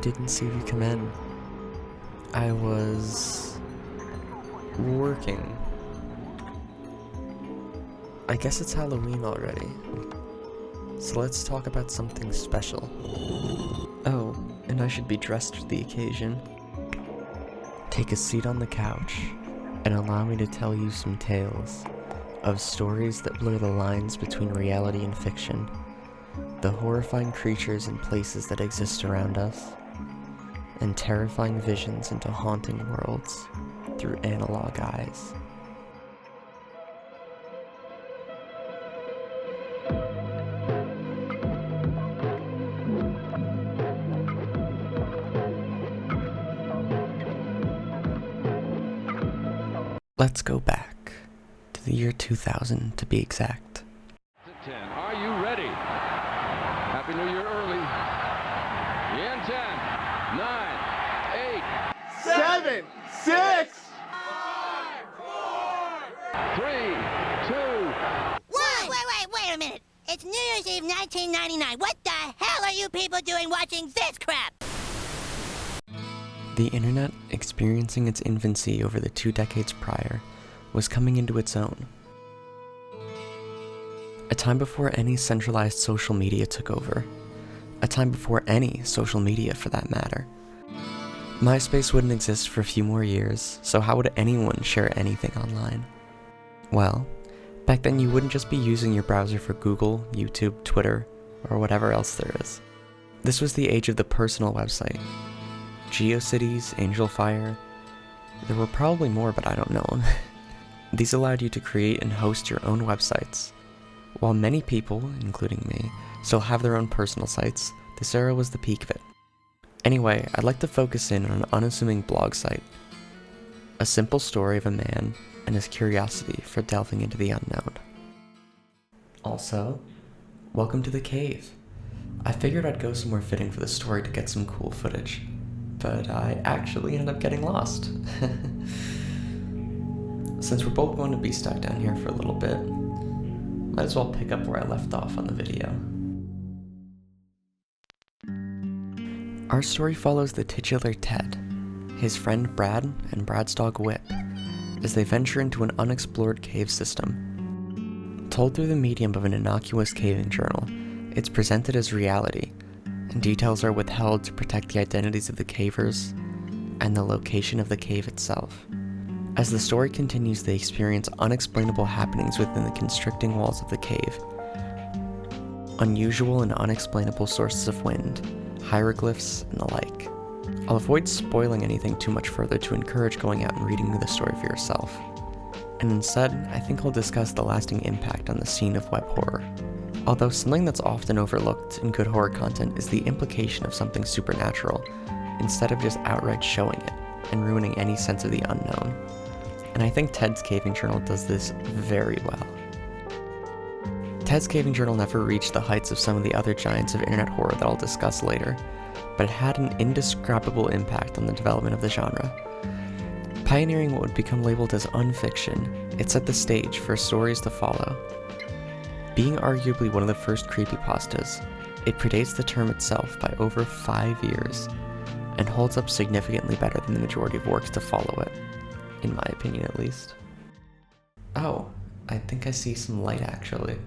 didn't see you come in. I was working. I guess it's Halloween already. So let's talk about something special. Oh, and I should be dressed for the occasion. Take a seat on the couch and allow me to tell you some tales of stories that blur the lines between reality and fiction, the horrifying creatures and places that exist around us, and terrifying visions into haunting worlds through analog eyes. Let's go back to the year 2000 to be exact. 10. Are you ready? Happy New Year early. In 10, 9, 7, 6, 5, 4, 3, 2. Wait a minute. It's New Year's Eve 1999. What the hell are you people doing watching this crap? The internet, experiencing its infancy over the 2 decades prior, was coming into its own. A time before any centralized social media took over. A time before any social media, for that matter. MySpace wouldn't exist for a few more years, so how would anyone share anything online? Well, back then you wouldn't just be using your browser for Google, YouTube, Twitter, or whatever else there is. This was the age of the personal website. GeoCities, AngelFire. There were probably more, but I don't know them. These allowed you to create and host your own websites. While many people, including me, still have their own personal sites, this era was the peak of it. Anyway, I'd like to focus in on an unassuming blog site. A simple story of a man and his curiosity for delving into the unknown. Also, welcome to the cave. I figured I'd go somewhere fitting for the story to get some cool footage, but I actually ended up getting lost. Since we're both going to be stuck down here for a little bit, might as well pick up where I left off on the video. Our story follows the titular Ted, his friend Brad, and Brad's dog Whip, as they venture into an unexplored cave system. Told through the medium of an innocuous caving journal, it's presented as reality, and details are withheld to protect the identities of the cavers and the location of the cave itself. As the story continues, they experience unexplainable happenings within the constricting walls of the cave. Unusual and unexplainable sources of wind, hieroglyphs, and the like. I'll avoid spoiling anything too much further to encourage going out and reading the story for yourself. And instead, I think I'll discuss the lasting impact on the scene of web horror. Although something that's often overlooked in good horror content is the implication of something supernatural, instead of just outright showing it and ruining any sense of the unknown. And I think Ted's Caving Journal does this very well. Ted's Caving Journal never reached the heights of some of the other giants of internet horror that I'll discuss later, but it had an indescribable impact on the development of the genre. Pioneering what would become labeled as unfiction, it set the stage for stories to follow. Being arguably one of the first creepypastas, it predates the term itself by over 5 years, and holds up significantly better than the majority of works to follow it, in my opinion at least. Oh, I think I see some light actually.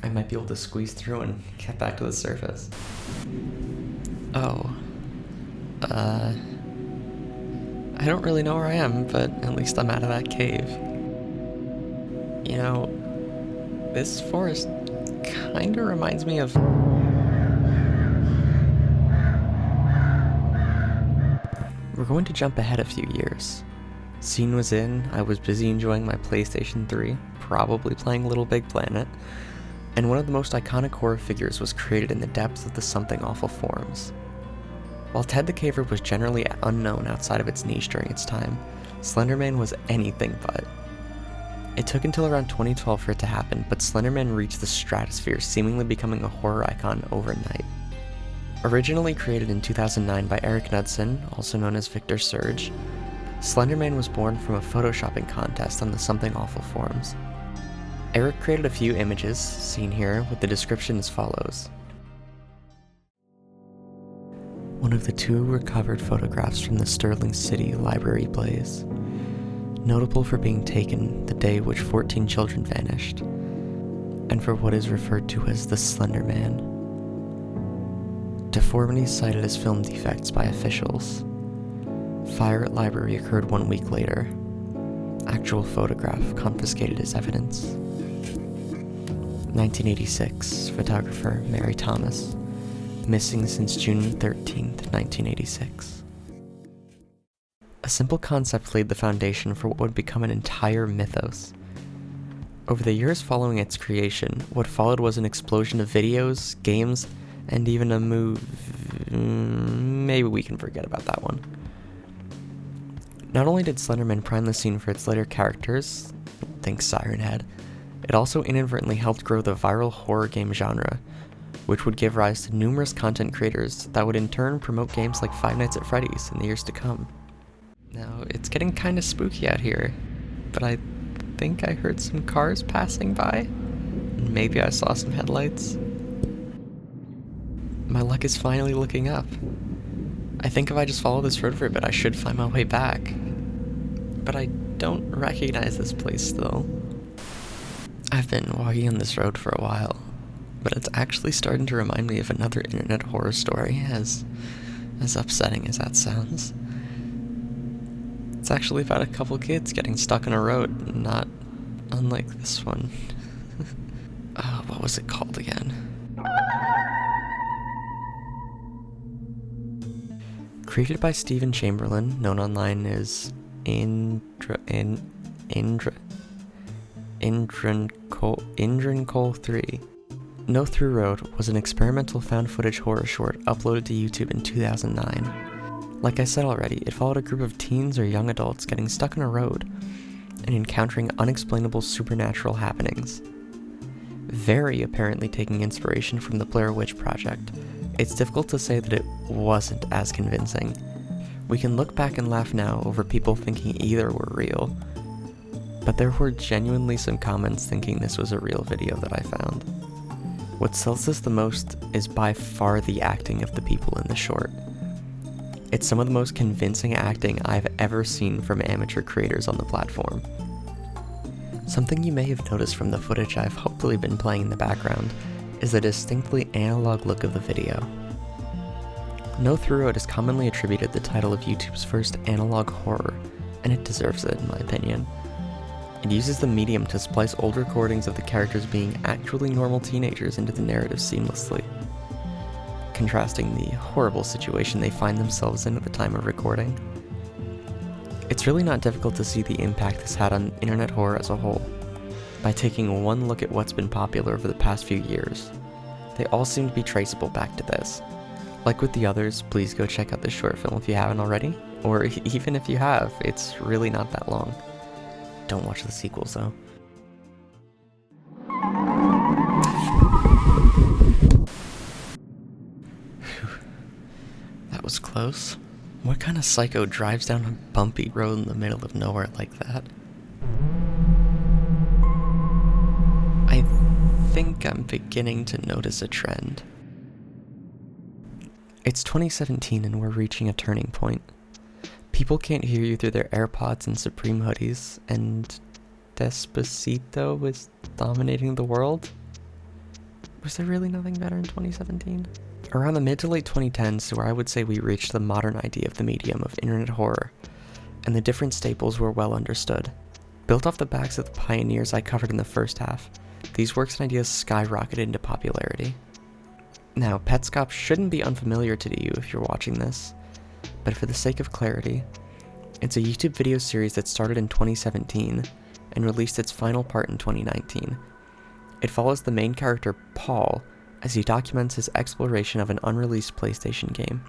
I might be able to squeeze through and get back to the surface. Oh. I don't really know where I am, but at least I'm out of that cave. You know, this forest kinda reminds me of... We're going to jump ahead a few years. Scene was in, I was busy enjoying my PlayStation 3, probably playing Little Big Planet, and one of the most iconic horror figures was created in the depths of the Something Awful forums. While Ted the Caver was generally unknown outside of its niche during its time, Slenderman was anything but. It took until around 2012 for it to happen, but Slenderman reached the stratosphere, seemingly becoming a horror icon overnight. Originally created in 2009 by Eric Knudsen, also known as Victor Surge, Slenderman was born from a photoshopping contest on the Something Awful forums. Eric created a few images, seen here, with the description as follows. one of the 2 recovered photographs from the Sterling City Library blaze, notable for being taken the day which 14 children vanished, and for what is referred to as the Slenderman. Deformities cited as film defects by officials. Fire at library occurred 1 week later. Actual photograph confiscated as evidence. 1986, photographer Mary Thomas, missing since June 13th, 1986. A simple concept laid the foundation for what would become an entire mythos. Over the years following its creation, what followed was an explosion of videos, games, and even a movie. Maybe we can forget about that one. Not only did Slenderman prime the scene for its later characters, think Siren Head, it also inadvertently helped grow the viral horror game genre, which would give rise to numerous content creators that would in turn promote games like Five Nights at Freddy's in the years to come. Now, it's getting kinda spooky out here, but I think I heard some cars passing by. Maybe I saw some headlights. My luck is finally looking up. I think if I just follow this road for a bit, I should find my way back. But I don't recognize this place still. I've been walking on this road for a while, but it's actually starting to remind me of another internet horror story, as upsetting as that sounds. It's actually about a couple kids getting stuck on a road, not unlike this one. What was it called again? Created by Stephen Chamberlain, known online as Indrancoal 3. No Through Road was an experimental found footage horror short uploaded to YouTube in 2009. Like I said already, it followed a group of teens or young adults getting stuck on a road and encountering unexplainable supernatural happenings. Very apparently taking inspiration from the Blair Witch Project, it's difficult to say that it wasn't as convincing. We can look back and laugh now over people thinking either were real, but there were genuinely some comments thinking this was a real video that I found. What sells this the most is by far the acting of the people in the short. It's some of the most convincing acting I've ever seen from amateur creators on the platform. Something you may have noticed from the footage I've hopefully been playing in the background is the distinctly analog look of the video. No Through Road is commonly attributed the title of YouTube's first analog horror, and it deserves it in my opinion. It uses the medium to splice old recordings of the characters being actually normal teenagers into the narrative seamlessly, contrasting the horrible situation they find themselves in at the time of recording. It's really not difficult to see the impact this had on internet horror as a whole, by taking one look at what's been popular over the past few years. They all seem to be traceable back to this. Like with the others, please go check out this short film if you haven't already, or even if you have, it's really not that long. Don't watch the sequels though. That was close. What kind of psycho drives down a bumpy road in the middle of nowhere like that? I think I'm beginning to notice a trend. It's 2017 and we're reaching a turning point. People can't hear you through their AirPods and Supreme hoodies, and Despacito is dominating the world? Was there really nothing better in 2017? Around the mid to late 2010s, where I would say we reached the modern idea of the medium of internet horror, and the different staples were well understood. Built off the backs of the pioneers I covered in the first half, these works and ideas skyrocketed into popularity. Now, Petscop shouldn't be unfamiliar to you if you're watching this, but for the sake of clarity, it's a YouTube video series that started in 2017 and released its final part in 2019. It follows the main character, Paul, as he documents his exploration of an unreleased PlayStation game.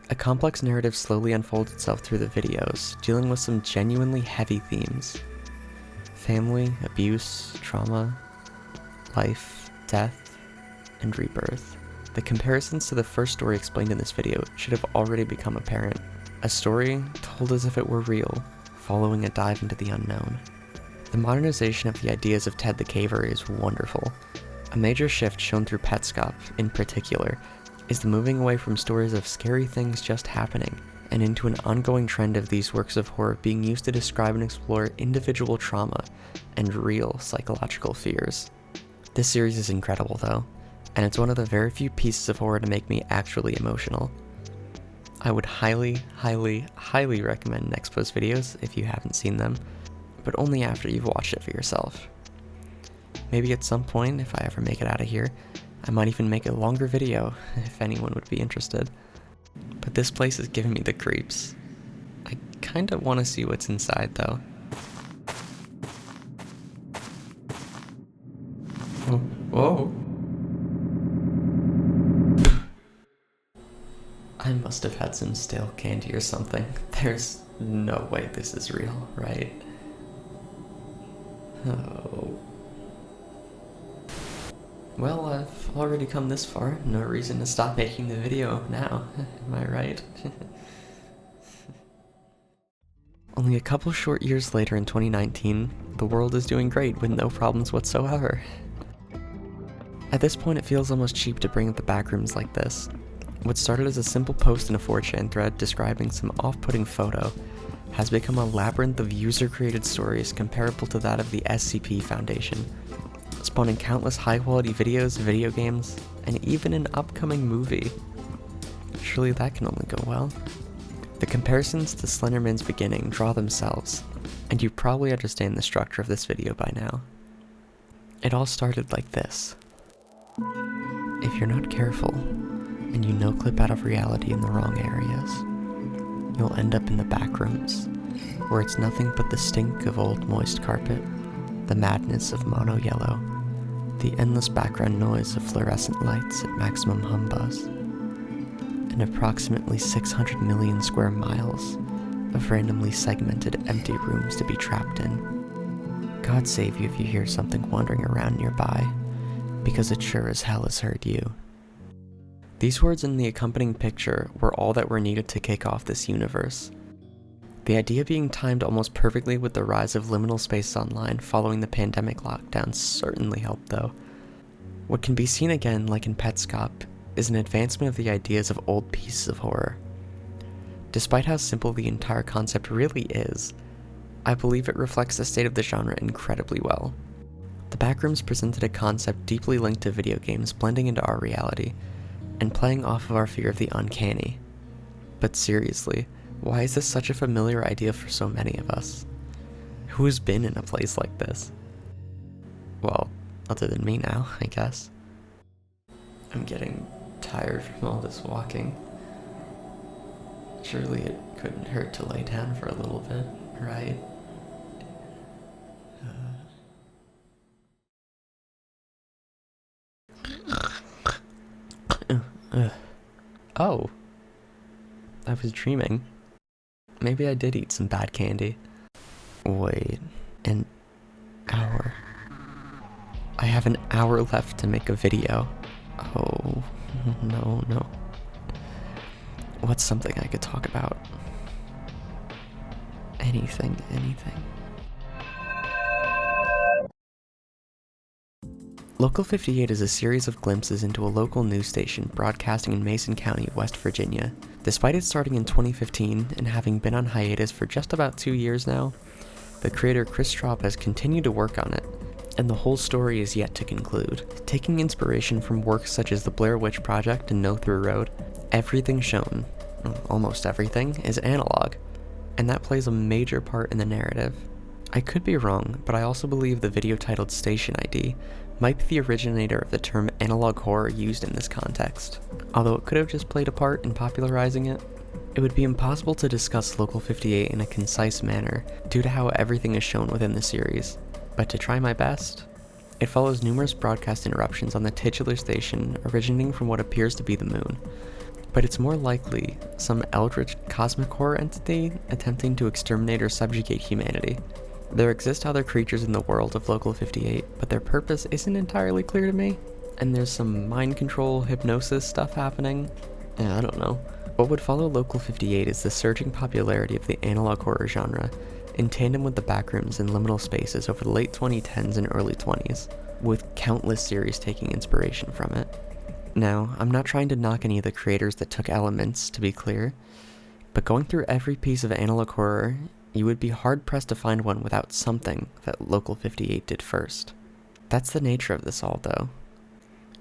A complex narrative slowly unfolds itself through the videos, dealing with some genuinely heavy themes. Family, abuse, trauma, life, death, and rebirth. The comparisons to the first story explained in this video should have already become apparent. A story told as if it were real, following a dive into the unknown. The modernization of the ideas of Ted the Caver is wonderful. A major shift shown through Petscop, in particular, is the moving away from stories of scary things just happening and into an ongoing trend of these works of horror being used to describe and explore individual trauma and real psychological fears. This series is incredible though, and it's one of the very few pieces of horror to make me actually emotional. I would highly, highly, highly recommend Next Post videos if you haven't seen them, but only after you've watched it for yourself. Maybe at some point, if I ever make it out of here, I might even make a longer video if anyone would be interested. But this place is giving me the creeps. I kinda wanna see what's inside though. Whoa. I must have had some stale candy or something. There's no way this is real, right? Oh. Well, I've already come this far. No reason to stop making the video now. Am I right? Only a couple short years later in 2019, the world is doing great with no problems whatsoever. At this point, it feels almost cheap to bring up the Backrooms like this. What started as a simple post in a 4chan thread describing some off-putting photo has become a labyrinth of user-created stories comparable to that of the SCP Foundation, spawning countless high-quality videos, video games, and even an upcoming movie. Surely that can only go well. The comparisons to Slenderman's beginning draw themselves, and you probably understand the structure of this video by now. It all started like this. If you're not careful, and you no-clip out of reality in the wrong areas, you'll end up in the Backrooms, where it's nothing but the stink of old moist carpet, the madness of mono yellow, the endless background noise of fluorescent lights at maximum hum buzz, and approximately 600 million square miles of randomly segmented empty rooms to be trapped in. God save you if you hear something wandering around nearby, because it sure as hell has heard you. These words in the accompanying picture were all that were needed to kick off this universe. The idea being timed almost perfectly with the rise of liminal space online following the pandemic lockdown certainly helped though. What can be seen again, like in Petscop, is an advancement of the ideas of old pieces of horror. Despite how simple the entire concept really is, I believe it reflects the state of the genre incredibly well. The Backrooms presented a concept deeply linked to video games blending into our reality, and playing off of our fear of the uncanny. But seriously, why is this such a familiar idea for so many of us? Who has been in a place like this? Well, other than me now, I guess. I'm getting tired from all this walking. Surely it couldn't hurt to lay down for a little bit, right? Oh, I was dreaming. Maybe I did eat some bad candy. Wait, an hour. I have an hour left to make a video. Oh, no. What's something I could talk about? Anything. Local 58 is a series of glimpses into a local news station broadcasting in Mason County, West Virginia. Despite it starting in 2015 and having been on hiatus for just about 2 years now, the creator Chris Straub has continued to work on it, and the whole story is yet to conclude. Taking inspiration from works such as the Blair Witch Project and No Through Road, everything shown, almost everything, is analog, and that plays a major part in the narrative. I could be wrong, but I also believe the video titled Station ID might be the originator of the term analog horror used in this context. Although it could have just played a part in popularizing it, it would be impossible to discuss Local 58 in a concise manner due to how everything is shown within the series. But to try my best, it follows numerous broadcast interruptions on the titular station originating from what appears to be the moon. But it's more likely some eldritch cosmic horror entity attempting to exterminate or subjugate humanity. There exist other creatures in the world of Local 58, but their purpose isn't entirely clear to me, and there's some mind control, hypnosis stuff happening. I don't know. What would follow Local 58 is the surging popularity of the analog horror genre, in tandem with the Backrooms and liminal spaces over the late 2010s and early 20s, with countless series taking inspiration from it. Now, I'm not trying to knock any of the creators that took elements, to be clear, but going through every piece of analog horror, you would be hard-pressed to find one without something that Local 58 did first. That's the nature of this all, though.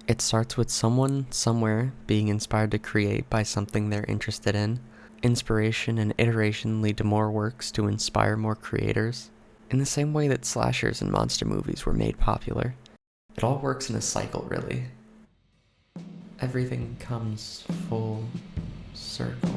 It starts with someone, somewhere, being inspired to create by something they're interested in. Inspiration and iteration lead to more works to inspire more creators, in the same way that slashers and monster movies were made popular. It all works in a cycle, really. Everything comes full circle.